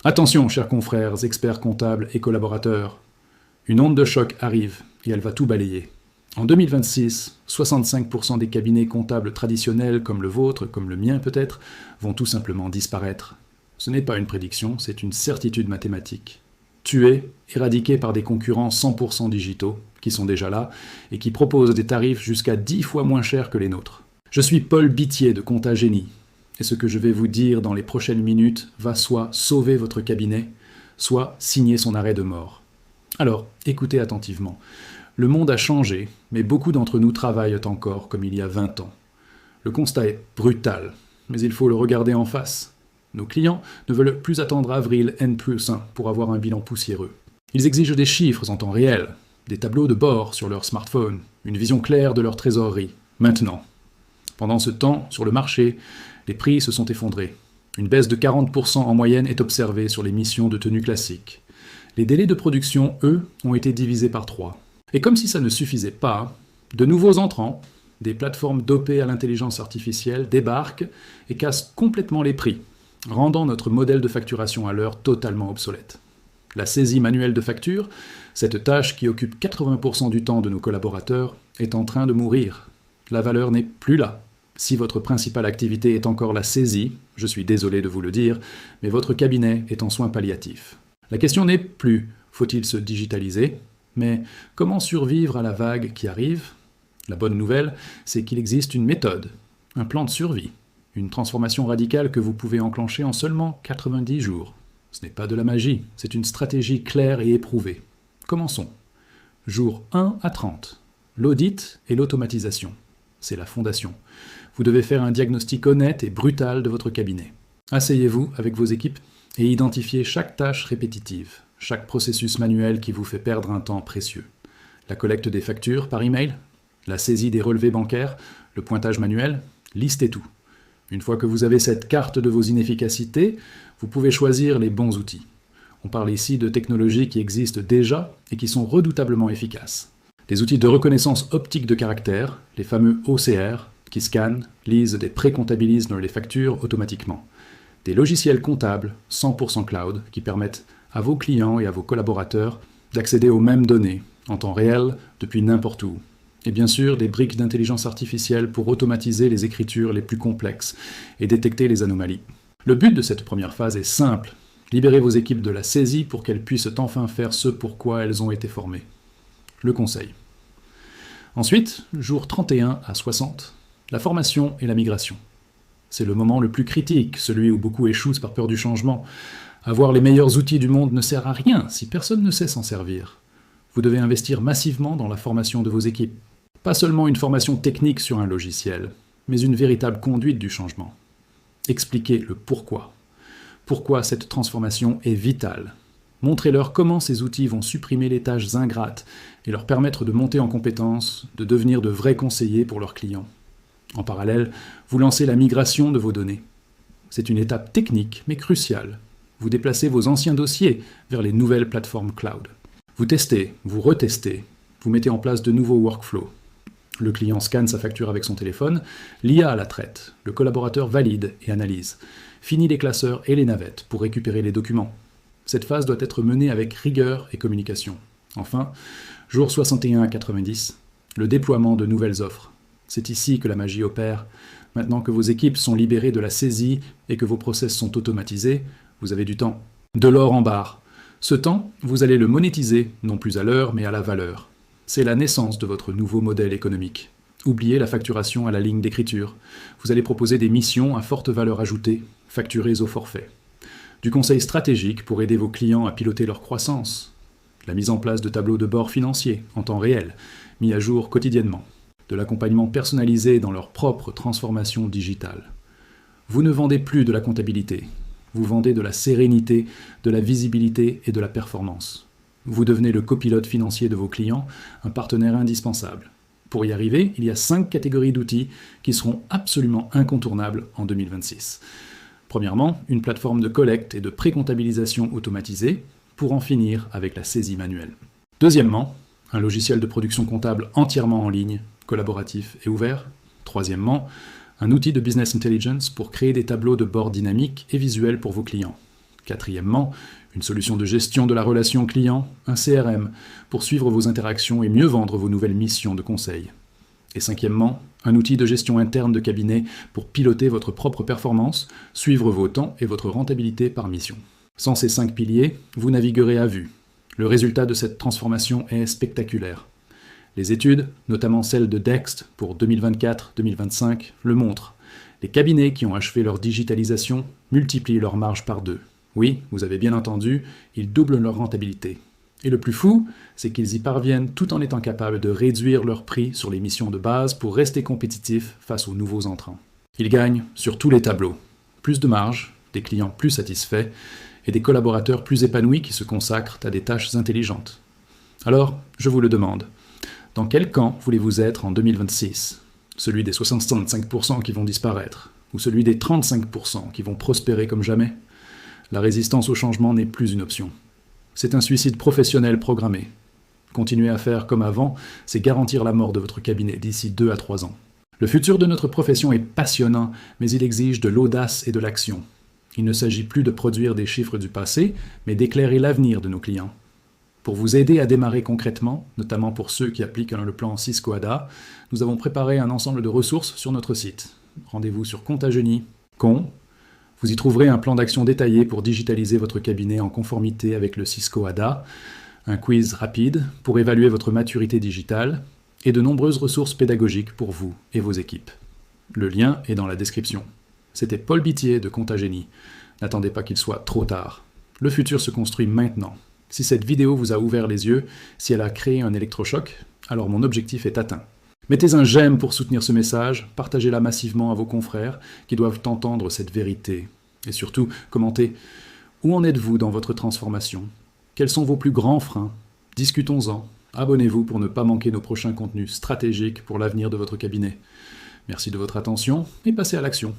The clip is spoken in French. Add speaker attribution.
Speaker 1: Attention, chers confrères, experts comptables et collaborateurs, une onde de choc arrive et elle va tout balayer. En 2026, 65% des cabinets comptables traditionnels comme le vôtre, comme le mien peut-être, vont tout simplement disparaître. Ce n'est pas une prédiction, c'est une certitude mathématique. Tués, éradiqués par des concurrents 100% digitaux, qui sont déjà là, et qui proposent des tarifs jusqu'à 10 fois moins chers que les nôtres. Je suis Paul Bittier de Compta Génie, et ce que je vais vous dire dans les prochaines minutes va soit sauver votre cabinet, soit signer son arrêt de mort. Alors, écoutez attentivement. Le monde a changé, mais beaucoup d'entre nous travaillent encore comme il y a 20 ans. Le constat est brutal, mais il faut le regarder en face. Nos clients ne veulent plus attendre avril N+1 pour avoir un bilan poussiéreux. Ils exigent des chiffres en temps réel, des tableaux de bord sur leur smartphone, une vision claire de leur trésorerie, maintenant. Pendant ce temps, sur le marché, les prix se sont effondrés. Une baisse de 40% en moyenne est observée sur les missions de tenue classique. Les délais de production, eux, ont été divisés par 3. Et comme si ça ne suffisait pas, de nouveaux entrants, des plateformes dopées à l'intelligence artificielle, débarquent et cassent complètement les prix, rendant notre modèle de facturation à l'heure totalement obsolète. La saisie manuelle de facture, cette tâche qui occupe 80% du temps de nos collaborateurs, est en train de mourir. La valeur n'est plus là. Si votre principale activité est encore la saisie, je suis désolé de vous le dire, mais votre cabinet est en soins palliatifs. La question n'est plus « faut-il se digitaliser ?», mais « comment survivre à la vague qui arrive ?» La bonne nouvelle, c'est qu'il existe une méthode, un plan de survie, une transformation radicale que vous pouvez enclencher en seulement 90 jours. Ce n'est pas de la magie, c'est une stratégie claire et éprouvée. Commençons. Jour 1 à 30. L'audit et l'automatisation. C'est la fondation. Vous devez faire un diagnostic honnête et brutal de votre cabinet. Asseyez-vous avec vos équipes et identifiez chaque tâche répétitive, chaque processus manuel qui vous fait perdre un temps précieux. La collecte des factures par email, la saisie des relevés bancaires, le pointage manuel, listez tout. Une fois que vous avez cette carte de vos inefficacités, vous pouvez choisir les bons outils. On parle ici de technologies qui existent déjà et qui sont redoutablement efficaces. Des outils de reconnaissance optique de caractère, les fameux OCR, qui scannent, lisent et précomptabilisent les factures automatiquement. Des logiciels comptables 100% cloud qui permettent à vos clients et à vos collaborateurs d'accéder aux mêmes données en temps réel depuis n'importe où. Et bien sûr, des briques d'intelligence artificielle pour automatiser les écritures les plus complexes et détecter les anomalies. Le but de cette première phase est simple. Libérez vos équipes de la saisie pour qu'elles puissent enfin faire ce pour quoi elles ont été formées. Le conseil. Ensuite, jour 31 à 60, la formation et la migration. C'est le moment le plus critique, celui où beaucoup échouent par peur du changement. Avoir les meilleurs outils du monde ne sert à rien si personne ne sait s'en servir. Vous devez investir massivement dans la formation de vos équipes. Pas seulement une formation technique sur un logiciel, mais une véritable conduite du changement. Expliquez le pourquoi. Pourquoi cette transformation est vitale. Montrez-leur comment ces outils vont supprimer les tâches ingrates et leur permettre de monter en compétences, de devenir de vrais conseillers pour leurs clients. En parallèle, vous lancez la migration de vos données. C'est une étape technique, mais cruciale. Vous déplacez vos anciens dossiers vers les nouvelles plateformes cloud. Vous testez, vous retestez, vous mettez en place de nouveaux workflows. Le client scanne sa facture avec son téléphone, l'IA la traite, le collaborateur valide et analyse. Fini les classeurs et les navettes pour récupérer les documents. Cette phase doit être menée avec rigueur et communication. Enfin, jour 61 à 90, le déploiement de nouvelles offres. C'est ici que la magie opère. Maintenant que vos équipes sont libérées de la saisie et que vos process sont automatisés, vous avez du temps. De l'or en barre. Ce temps, vous allez le monétiser, non plus à l'heure, mais à la valeur. C'est la naissance de votre nouveau modèle économique. Oubliez la facturation à la ligne d'écriture. Vous allez proposer des missions à forte valeur ajoutée, facturées au forfait. Du conseil stratégique pour aider vos clients à piloter leur croissance. La mise en place de tableaux de bord financiers, en temps réel, mis à jour quotidiennement. De l'accompagnement personnalisé dans leur propre transformation digitale. Vous ne vendez plus de la comptabilité. Vous vendez de la sérénité, de la visibilité et de la performance. Vous devenez le copilote financier de vos clients, un partenaire indispensable. Pour y arriver, il y a 5 catégories d'outils qui seront absolument incontournables en 2026. Premièrement, une plateforme de collecte et de précomptabilisation automatisée pour en finir avec la saisie manuelle. Deuxièmement, un logiciel de production comptable entièrement en ligne, collaboratif et ouvert. Troisièmement, un outil de business intelligence pour créer des tableaux de bord dynamiques et visuels pour vos clients. Quatrièmement, une solution de gestion de la relation client, un CRM, pour suivre vos interactions et mieux vendre vos nouvelles missions de conseil. Et cinquièmement, un outil de gestion interne de cabinet pour piloter votre propre performance, suivre vos temps et votre rentabilité par mission. Sans ces 5 piliers, vous naviguerez à vue. Le résultat de cette transformation est spectaculaire. Les études, notamment celles de Dext pour 2024-2025, le montrent. Les cabinets qui ont achevé leur digitalisation multiplient leurs marges par 2. Oui, vous avez bien entendu, ils doublent leur rentabilité. Et le plus fou, c'est qu'ils y parviennent tout en étant capables de réduire leur prix sur les missions de base pour rester compétitifs face aux nouveaux entrants. Ils gagnent sur tous les tableaux. Plus de marge, des clients plus satisfaits et des collaborateurs plus épanouis qui se consacrent à des tâches intelligentes. Alors, je vous le demande, dans quel camp voulez-vous être en 2026 ? Celui des 65% qui vont disparaître, ou celui des 35% qui vont prospérer comme jamais ? La résistance au changement n'est plus une option. C'est un suicide professionnel programmé. Continuer à faire comme avant, c'est garantir la mort de votre cabinet d'ici 2 à 3 ans. Le futur de notre profession est passionnant, mais il exige de l'audace et de l'action. Il ne s'agit plus de produire des chiffres du passé, mais d'éclairer l'avenir de nos clients. Pour vous aider à démarrer concrètement, notamment pour ceux qui appliquent le plan Cisco ADA, nous avons préparé un ensemble de ressources sur notre site. Rendez-vous sur Contageny.com. Vous y trouverez un plan d'action détaillé pour digitaliser votre cabinet en conformité avec le Cisco ADA, un quiz rapide pour évaluer votre maturité digitale et de nombreuses ressources pédagogiques pour vous et vos équipes. Le lien est dans la description. C'était Paul Bittier de Contageny. N'attendez pas qu'il soit trop tard. Le futur se construit maintenant. Si cette vidéo vous a ouvert les yeux, si elle a créé un électrochoc, alors mon objectif est atteint. Mettez un j'aime pour soutenir ce message, partagez-la massivement à vos confrères qui doivent entendre cette vérité. Et surtout, commentez. Où en êtes-vous dans votre transformation ? Quels sont vos plus grands freins ? Discutons-en. Abonnez-vous pour ne pas manquer nos prochains contenus stratégiques pour l'avenir de votre cabinet. Merci de votre attention et passez à l'action.